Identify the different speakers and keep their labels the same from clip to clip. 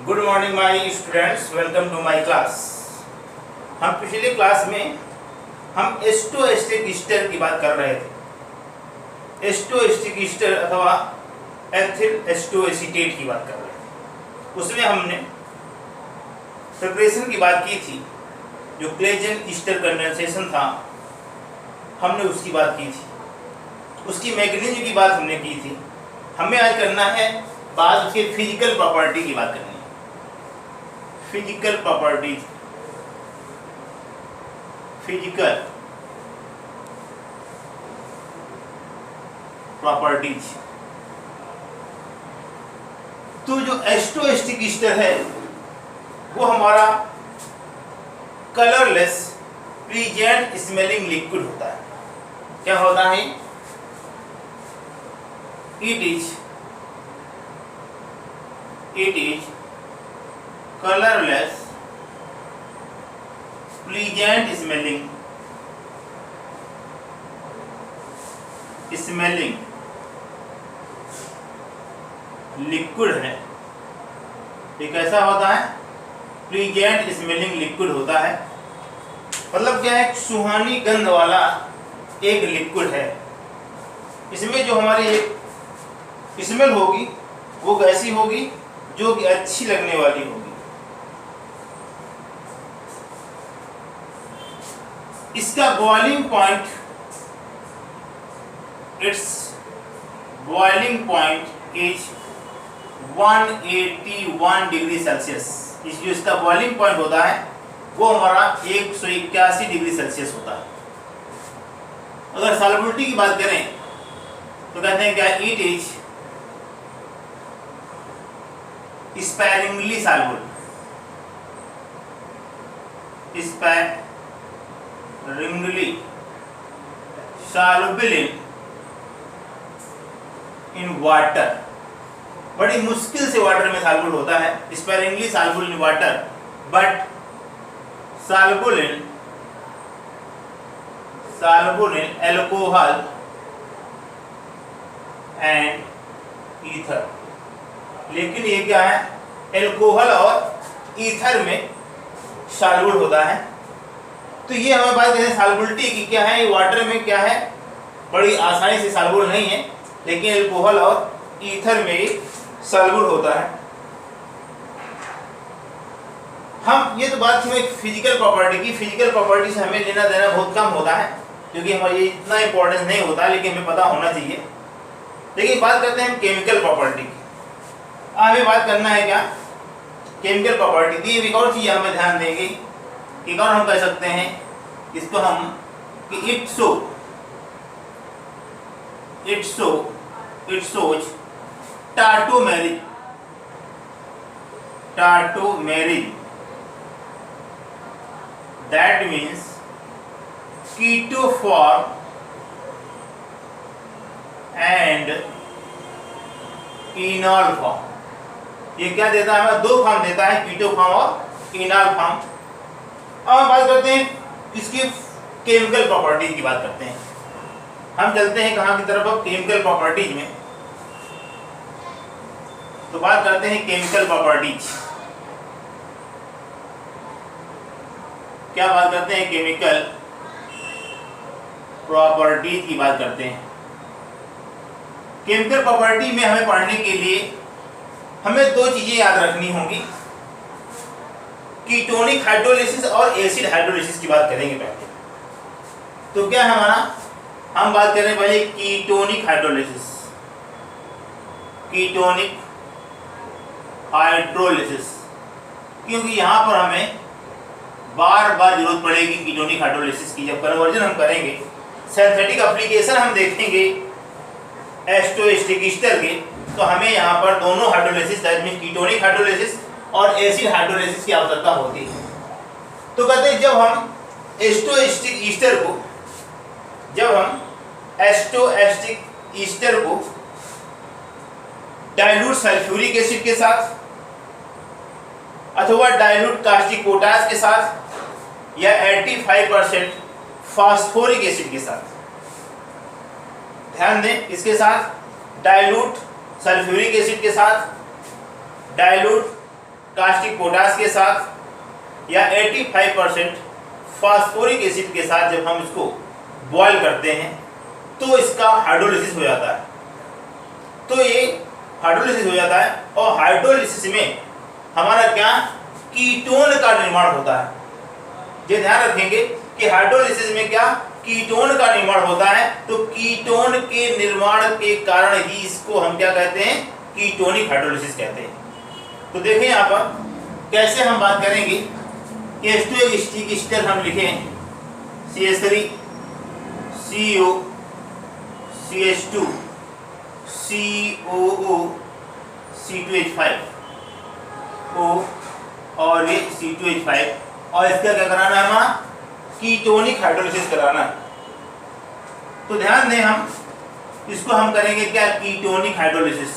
Speaker 1: Good morning my students, welcome to my class. हम पिछले class में हम एस्टोएस्टिक ईस्टर की बात कर रहे थे। एस्टोएस्टिक ईस्टर अथवा एथिल एस्टोएसीटेट की बात कर रहे थे। उसमें हमने प्रिपरेशन की बात की थी, जो क्लेजन ईस्टर कंडेंसेशन था हमने उसकी बात की थी, उसकी मैकेनिज्म की बात हमने की थी। हमें आज करना है बात उसके फिजिकल प्रॉपर्टी की बात करनी है। Physical properties, physical properties. तो जो एस्टोएस्टिक ईस्टर है वो हमारा कलरलेस प्लीजेंट स्मेलिंग लिक्विड होता है। क्या होता है? It is colorless pleasant smelling liquid है। ये कैसा होता है? प्लीजेंट स्मेलिंग लिक्विड होता है। मतलब क्या है? सुहानी गंध वाला एक लिक्विड है। इसमें जो हमारी एक स्मेल होगी वो कैसी होगी? जो कि अच्छी लगने वाली होगी। इसका boiling point, it's boiling point is 181 degree Celsius. इस जो इसका बॉइलिंग पॉइंट होता है वो हमारा 181 डिग्री सेल्सियस होता है। अगर सॉल्युबिलिटी की बात करें तो कहते हैं क्या? It is sparingly soluble, Wrigley soluble in water. बड़ी मुश्किल से वाटर में सॉल्युबल होता है। Sparingly soluble in water but soluble in alcohol and ether. लेकिन ये क्या है? अल्कोहल और ईथर में सॉल्युबल होता है। तो ये हमें बात करें सॉल्युबिलिटी की, क्या है? वाटर में क्या है? बड़ी आसानी से सॉल्युबल नहीं है, लेकिन अल्कोहल और ईथर में सॉल्युबल होता है। हम ये तो बात थी एक फिजिकल प्रॉपर्टी की। फिजिकल प्रॉपर्टी से हमें लेना देना बहुत कम होता है, क्योंकि हमारी इतना इंपॉर्टेंस नहीं होता, लेकिन हमें पता होना चाहिए। लेकिन बात करते हैं हम केमिकल प्रॉपर्टी की। हमें बात करना है क्या? केमिकल प्रॉपर्टी की। एक और चीज हमें ध्यान देंगे कि और हम कह सकते हैं इसको हम कि it shows tautomerism, that means keto form and enol form. ये क्या देता है? हमें दो फॉर्म देता है, कीटो फॉर्म और इनॉल फॉर्म। अब हम बात करते हैं इसकी केमिकल प्रॉपर्टीज की बात करते हैं। हम चलते हैं कहाँ की तरफ? अब केमिकल प्रॉपर्टीज में। तो बात करते हैं केमिकल प्रॉपर्टीज। क्या बात करते हैं? केमिकल प्रॉपर्टीज की बात करते हैं। केमिकल प्रॉपर्टी में हमें पढ़ने के लिए हमें दो चीजें याद रखनी होंगी। कीटोनिक हाइड्रोलिसिस और एसिड हाइड्रोलिसिस की बात करेंगे पहले। तो क्या है हमारा? हम बात करें पहले कीटोनिक हाइड्रोलिसिस। कीटोनिक हाइड्रोलिसिस, क्योंकि यहाँ पर हमें बार बार जरूरत पड़ेगी कीटोनिक हाइड्रोलिसिस की। जब कन्वर्जन हम करेंगे, सिंथेटिक एप्लीकेशन हम देखेंगे एस्टोएस्टिक ईस्टर के, तो हमें यहाँ पर दोनों hydrolysis, that means ketonic hydrolysis और एसिड हाइड्रोलिसिस की आवश्यकता होती है। तो कहते हैं जब हम एस्टोएस्टिक ईस्टर को डाइल्यूट सल्फ्यूरिक एसिड के साथ अथवा डाइल्यूट कास्टिक पोटाश के साथ या 85% फास्फोरिक एसिड के साथ, ध्यान दें, इसके साथ डाइल्यूट सल्फ्यूरिक एसिड के साथ, डाइल्यूट कास्टिक पोटास के साथ या 85% फास्फोरिक एसिड के साथ जब हम इसको बॉयल करते हैं तो इसका हाइड्रोलिसिस हो जाता है। तो ये हाइड्रोलिसिस हो जाता है और हाइड्रोलिसिस में हमारा क्या कीटोन का निर्माण होता है। ये ध्यान रखेंगे कि हाइड्रोलिसिस में क्या कीटोन का निर्माण होता है। तो कीटोन के निर्माण के कारण ही इसको हम क्या कहते हैं, कीटोनिक हाइड्रोलिसिस कहते हैं। तो देखें यहाँ पर कैसे हम बात करेंगे कि H2 एक स्टिक स्टर हम लिखें CH3 CO CH2 COO C2H5 O और ये C2H5 और इसका क्या कराना है, हमारा कीटोनिक हाइड्रोलिसिस कराना है। तो ध्यान दें हम इसको हम करेंगे क्या, कीटोनिक हाइड्रोलिसिस।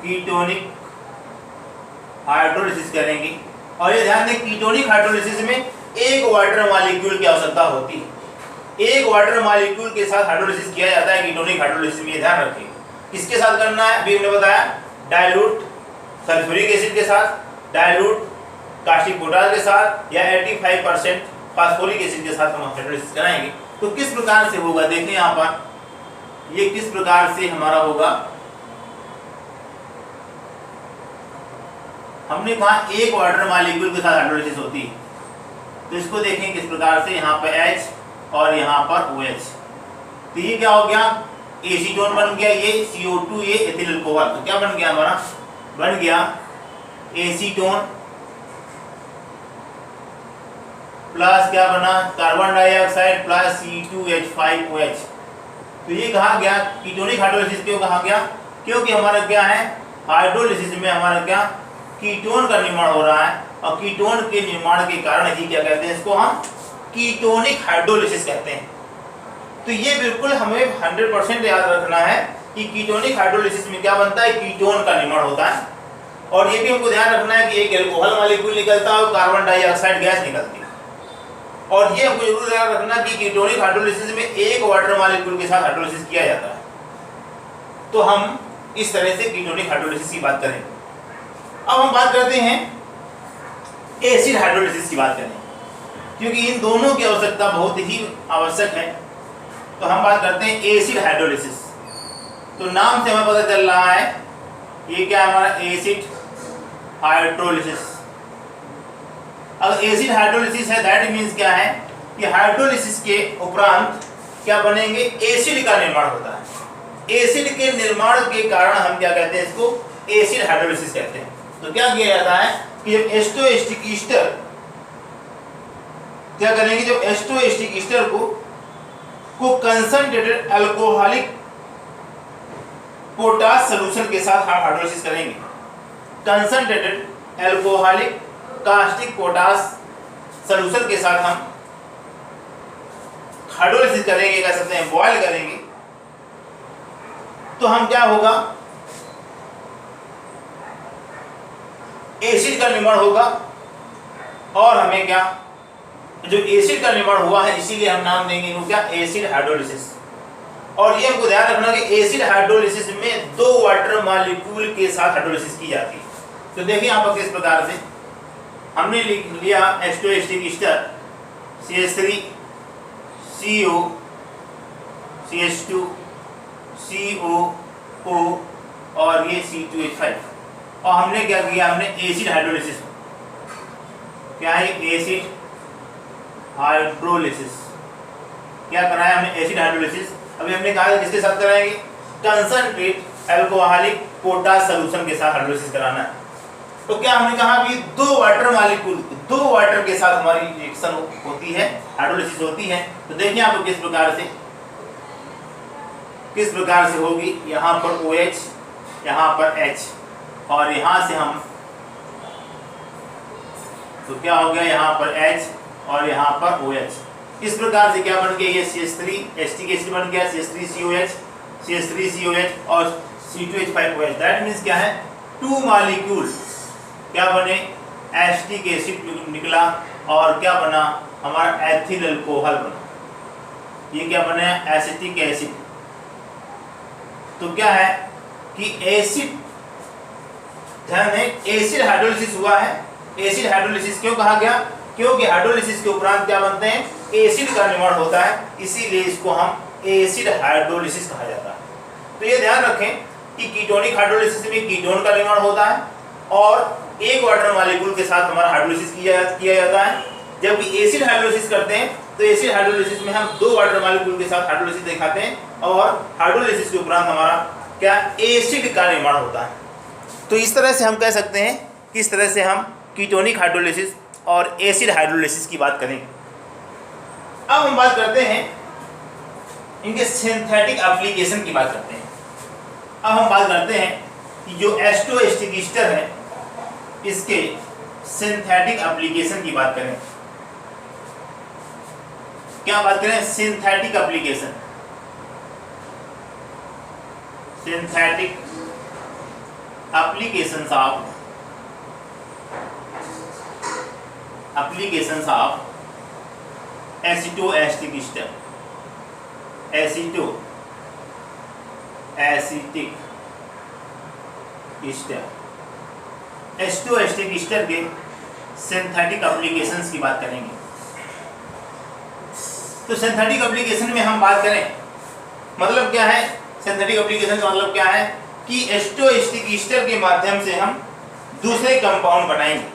Speaker 1: कीटोनिक हाइड्रोलिसिस करेंगे और ये ध्यान दें कीटोनिक हाइड्रोलिसिस में एक वाटर मॉलिक्यूल की आवश्यकता होती है। एक वाटर मॉलिक्यूल के साथ हाइड्रोलिसिस किया जाता है कीटोनिक हाइड्रोलिसिस में। ध्यान रखिए किसके साथ करना है, अभी हमने बताया डाइल्यूट सल्फ्यूरिक एसिड के साथ, डाइल्यूट कास्टिक पोटास के साथ या 85% फास्फोरिक एसिड के साथ हम हाइड्रोलिसिस कराएंगे। तो किस प्रकार से होगा, देखिए यहाँ पर ये किस प्रकार से हमारा होगा। हमने कहा एक वाटर मॉलिक्यूल के साथ हाइड्रोलिसिस होती है, तो इसको देखें किस प्रकार से, यहाँ पर H और यहाँ पर OH। तो ये क्या हो गया, एसीटोन बन गया, ये CO2, ये एथिल अल्कोहल। तो क्या बन गया हमारा, बन गया एसीटोन प्लस क्या बना, कार्बन डाइऑक्साइड प्लस C2H5OH। तो ये कहा गया कीटोनिक हाइड्रोलिसिस क्यों कहा गया, क्योंकि हमारा क्या है, हाइड्रोलिसिस में हमारा क्या कीटोन का निर्माण हो रहा है और कीटोन के निर्माण के कारण ही क्या कहते हैं, इसको हम कीटोनिक हाइड्रोलिसिस कहते हैं। तो ये बिल्कुल हमें 100% याद रखना है कि कीटोनिक हाइड्रोलिसिस में क्या बनता है, कीटोन का निर्माण होता है। और ये भी हमको ध्यान रखना है कि एक एल्कोहल मॉलिक्यूल निकलता है और कार्बन डाइऑक्साइड गैस निकलती है। और ये हमको जरूर याद रखना कि कीटोनिक हाइड्रोलिसिस में एक वाटर मॉलिक्यूल के साथ हाइड्रोलिसिस किया जाता है। तो हम इस तरह से कीटोनिक हाइड्रोलिसिस की बात करें। अब हम बात करते हैं एसिड हाइड्रोलिसिस की बात करें, क्योंकि इन दोनों की आवश्यकता बहुत ही आवश्यक है। तो हम बात करते हैं एसिड हाइड्रोलिसिस। तो नाम से हमें पता चल रहा है ये क्या हमारा एसिड हाइड्रोलिसिस। अगर एसिड हाइड्रोलिसिस है दैट मीन्स क्या है कि हाइड्रोलिसिस के उपरांत क्या बनेंगे, एसिड का निर्माण होता है। एसिड के निर्माण के कारण हम क्या कहते हैं, इसको एसिड हाइड्रोलिसिस कहते हैं। तो क्या किया जाता है कि जब H2 एस्टिक ईस्टर क्या करेंगे, जब H2 एस्टिक ईस्टर को कंसंट्रेटेड अल्कोहलिक पोटास सॉल्यूशन के साथ हम हाइड्रोलिसिस करेंगे। Concentrated alcoholic caustic potash solution के साथ हम हाइड्रोलिसिस करेंगे, कह सकते हैं बॉयल करेंगे। तो हम क्या होगा, एसिड का निर्माण होगा और हमें क्या, जो एसिड का निर्माण हुआ है इसीलिए हम नाम देंगे इनको क्या, एसिड हाइड्रोलिसिस। और ये हमको ध्यान रखना कि एसिड हाइड्रोलिसिस में दो वाटर मॉलिक्यूल के साथ हाइड्रोलिसिस की जाती है। तो देखिए यहाँ पर किस प्रकार से हमने लिख लिया H2 asterisk Easter CH3 CO CH2 COO और ये C2H5 और हमने क्या किया, हमने एसिड हाइड्रोलिसिस, क्या है एसिड हाइड्रोलिसिस, क्या कराया हमने एसिड हाइड्रोलिसिस। अभी हमने कहा किसके साथ कराएंगे, कंसंट्रेट अल्कोहलिक पोटास सॉल्यूशन के साथ हाइड्रोलिसिस कराना है। तो क्या हमने कहा कि दो वाटर मॉलिक्यूल, दो वाटर के साथ हमारी रिएक्शन होती है, हाइड्रोलिसिस होती है। तो देखिए आप किस प्रकार से होगी, यहाँ पर OH, यहाँ पर H और यहाँ से हम, तो क्या हो गया यहाँ पर H और यहाँ पर OH। इस प्रकार से क्या बन गया, ये CH3 एस्टिक एसिड बन गया, CH3COH CH3COH और C2H5OH। दैट मीन्स क्या है, टू मॉलिक्यूल क्या बने, एस्टिक एसिड निकला और क्या बना हमारा एथिल अल्कोहल बना। ये क्या बने, एसिटिक एसिड। तो क्या है कि एसिड ध्यान दें, एसिड हाइड्रोलिसिस हुआ है। एसिड हाइड्रोलिसिस क्यों कहा गया? क्योंकि हाइड्रोलिसिस के उपरांत क्या बनते हैं? एसिड का निर्माण होता है, इसीलिए इसको हम एसिड हाइड्रोलिसिस कहा जाता है। तो ये ध्यान रखें कि कीटोनिक हाइड्रोलिसिस में कीटोन का निर्माण होता है और एक वाटर मॉलिक्यूल के साथ हमारा हाइड्रोलिसिस किया जाता है। जबकि एसिड हाइड्रोलिसिस करते हैं तो एसिड हाइड्रोलिसिस में हम 2 वाटर मॉलिक्यूल के साथ हाइड्रोलिसिस दिखाते हैं और हाइड्रोलिसिस के उपरांत हमारा क्या? एसिड का निर्माण होता है। तो इस तरह से हम कह सकते हैं कि इस तरह से हम कीटोनिक हाइड्रोलिसिस और एसिड हाइड्रोलिसिस की बात करेंगे। अब हम बात करते हैं इनके सिंथेटिक एप्लीकेशन की बात करते हैं। अब हम बात करते हैं कि जो एस्टोएस्टिक ईस्टर है इसके सिंथेटिक एप्लीकेशन की बात करें। क्या बात करें? Synthetic application. Synthetic applications of acetoacetic ester. Acetic ester, acetoacetic ester के सिंथेटिक एप्लीकेशंस की बात करेंगे। तो सिंथेटिक एप्लीकेशन में हम बात करें, मतलब क्या है? सिंथेटिक एप्लीकेशन का मतलब क्या है कि एस्टोएस्टिक ईस्टर के माध्यम से हम दूसरे कंपाउंड बनाएंगे।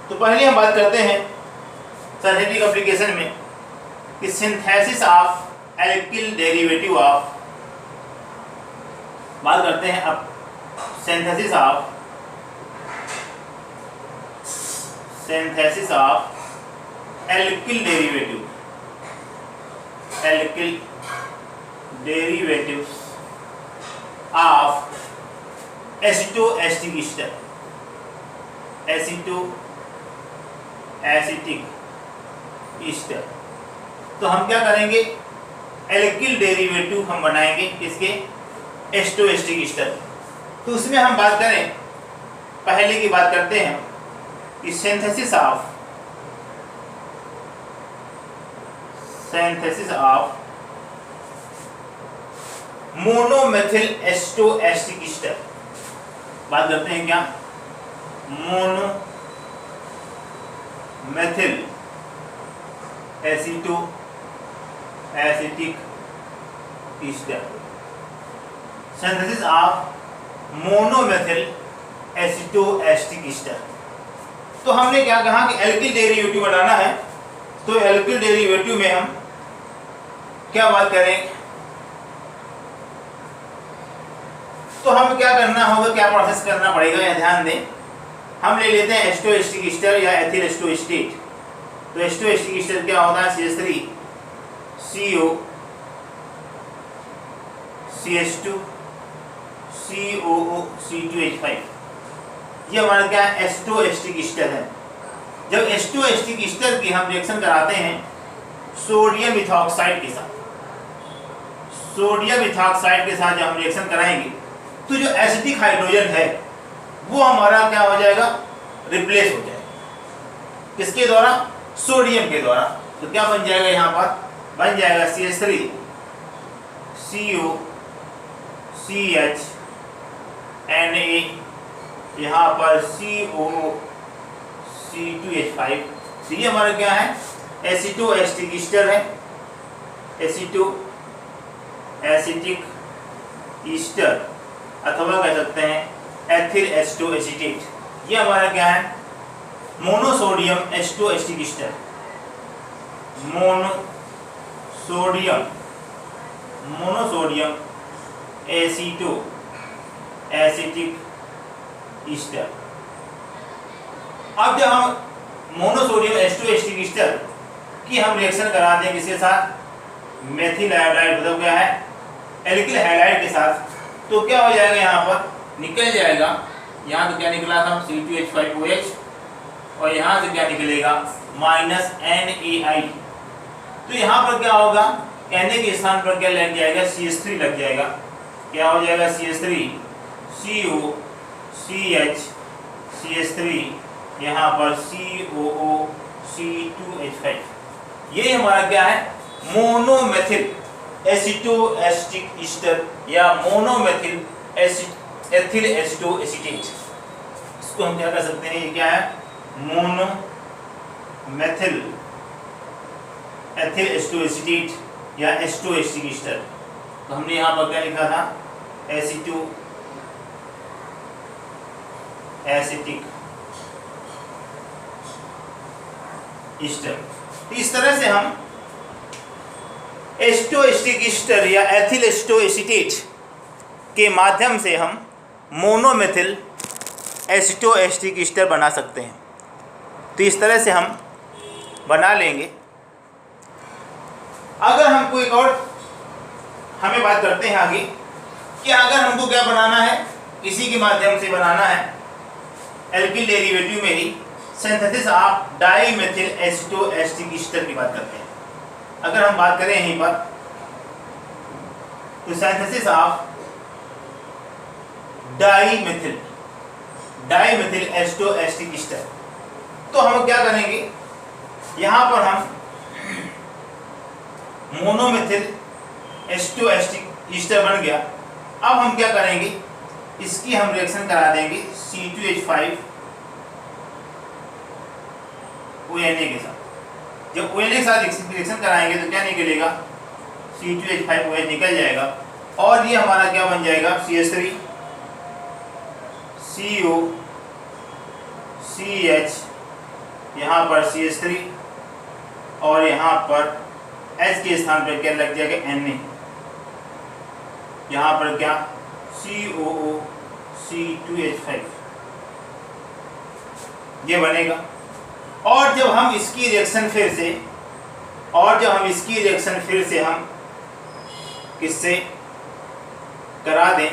Speaker 1: तो पहले हम बात करते हैं सिंथेटिक एप्लीकेशन में कि synthesis of alkyl derivative of, बात करते हैं अब synthesis of alkyl derivative of acetoacetic ester. Acetic ester. तो हम क्या करेंगे? एल्किल डेरिवेटिव हम बनाएंगे किसके? Acetoacetic ester. तो उसमें हम बात करें, पहले की बात करते हैं कि synthesis of monomethyl acetoacetic ester. बात करते हैं क्या? Monomethyl acetic ester. Synthesis of monomethyl acetoacetic ester. तो हमने क्या कहा कि एल्किल डेरिवेटिव बनाना है। तो एल्किल डेरिवेटिव में हम क्या बात करें? तो हम क्या करना होगा, क्या प्रोसेस करना पड़ेगा, यह ध्यान दें। हम ले लेते हैं एस्टोएस्टिक ईस्टर या एथिल एस्टोएस्टेट। तो एस्टोएस्टिक ईस्टर क्या होता है? CH3 CO CH2 COO C2H5। ये हमारा क्या है? एस्टोएस्टिक ईस्टर है। जब एस्टोएस्टिक ईस्टर की हम रिएक्शन कराते हैं सोडियम इथॉक्साइड के साथ, जब हम रिएक्शन कराएंगे तो जो एसिटिक हाइड्रोजन है वो हमारा क्या हो जाएगा? रिप्लेस हो जाएगा। किसके द्वारा? सोडियम के द्वारा। तो क्या बन जाएगा? यहाँ पर बन जाएगा CH3 CO CH Na, यहाँ पर COO C2H5। तो ये हमारा क्या है? एसिटोएस्टिक ईस्टर है। एसिटिक ईस्टर अथवा कह सकते हैं एथिल एस्टोएसिटेट। ये हमारा क्या है? Monosodium acetoacetic ester. Monosodium acetoacetic ester. अब जब हम मोनोसोडियम एस्टोएस्टिक ईस्टर की हम रिएक्शन कराते हैं किसके साथ? मेथिल आयोडाइड, मतलब क्या है? एल्किल हैलाइड के साथ। तो क्या हो जाएगा? यहाँ पर निकल जाएगा, यहाँ तो क्या निकला था? C2H5OH, और यहाँ से क्या निकलेगा? -NaI। तो यहाँ पर क्या होगा? Na के स्थान पर क्या लग जाएगा? CH3 लग जाएगा। क्या हो जाएगा? CH3 CO CH CH3, यहाँ पर COO C2H5। ये हमारा क्या है? मोनोमेथिल एसिटोएस्टिक ईस्टर या मोनोमेथिल एथिल एस्टो एसीटेट, इसको हम क्या कर सकते हैं, ये क्या है, मोनो मेथिल एथिल एस्टो एसीटेट या एस्टो एस्टिक ईस्टर। तो हमने यहाँ पर क्या लिखा था, एसीटो एसिटिक ईस्टर। इस तरह से हम एस्टो एस्टिक ईस्टर या एथिल एस्टो एसीटेट के माध्यम से हम मोनोमेथिल एसिटो एस्टिक ईस्टर बना सकते हैं। तो इस तरह से हम बना लेंगे। अगर हमको एक और हमें बात करते हैं आगे कि अगर हमको क्या बनाना है, इसी के माध्यम से बनाना है एल्किल डेरिवेटिव में ही synthesis of dimethyl acetoacetic ester की बात करते हैं। अगर हम बात करें यहीं पर तो synthesis of dimethyl acetoacetic ester, तो हम क्या करेंगे, यहां पर हम मोनोमेथिल एस्टो एस्टिक ईस्टर बन गया। अब हम क्या करेंगे, इसकी हम रिएक्शन करा देंगे C2H5 ONA के साथ। जब ONA के साथ रिएक्शन कराएंगे तो क्या निकलेगा, C2H5 OH निकल जाएगा और ये हमारा क्या बन जाएगा, CH3 CO CH, यहाँ पर CH3 और यहाँ पर H के स्थान पर क्या लग जाएगा, Na, यहाँ पर क्या COO C2H5 ये बनेगा। और जब हम इसकी रिएक्शन फिर से हम किससे करा दें,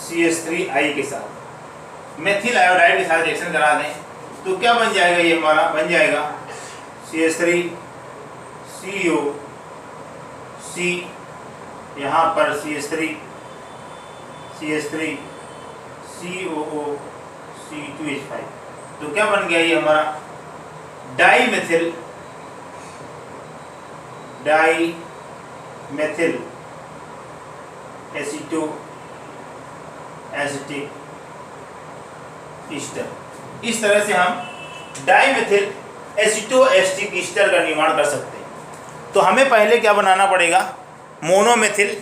Speaker 1: CH3I के साथ, मेथिल आयोडाइड के साथ रिएक्शन करा दें, तो क्या बन जाएगा, ये हमारा बन जाएगा CH3 CO C, यहाँ पर CH3 COO C2H5। तो क्या बन गया, ये हमारा डाईमेथिल एसिटो एसिटिक ईस्टर। इस तरह से हम डाईमेथिल एसिटो एस्टिक ईस्टर का निर्माण कर सकते हैं। तो हमें पहले क्या बनाना पड़ेगा, मोनोमेथिल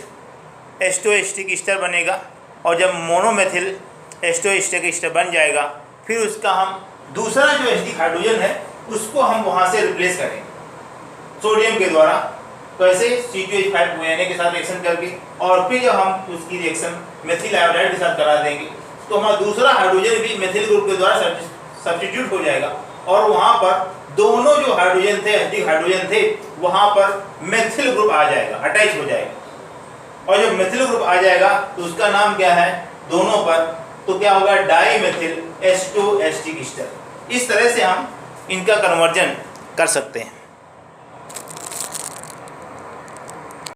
Speaker 1: एस्टो एस्टिक ईस्टर बनेगा, और जब मोनोमेथिल एस्टो एस्टिक ईस्टर बन जाएगा फिर उसका हम दूसरा जो एस्टिक हाइड्रोजन है उसको हम वहाँ से रिप्लेस करेंगे सोडियम के द्वारा, कैसे, C2H5 ONA के साथ रिएक्शन करके, और फिर जब हम उसकी रिएक्शन मेथिल आयोडाइड के साथ करा देंगे तो हमारा दूसरा हाइड्रोजन भी मेथिल ग्रुप के द्वारा सब्स्टिट्यूट हो जाएगा, और वहाँ पर दोनों जो हाइड्रोजन थे, एस्टिक हाइड्रोजन थे, वहाँ पर मेथिल ग्रुप आ जाएगा, अटैच हो जाएगा। और जब मेथिल ग्रुप आ जाएगा तो उसका नाम क्या है, दोनों पर, तो क्या होगा, डाईमेथिल एस्टो एस्टिक ईस्टर। इस तरह से हम इनका कन्वर्जन कर सकते हैं।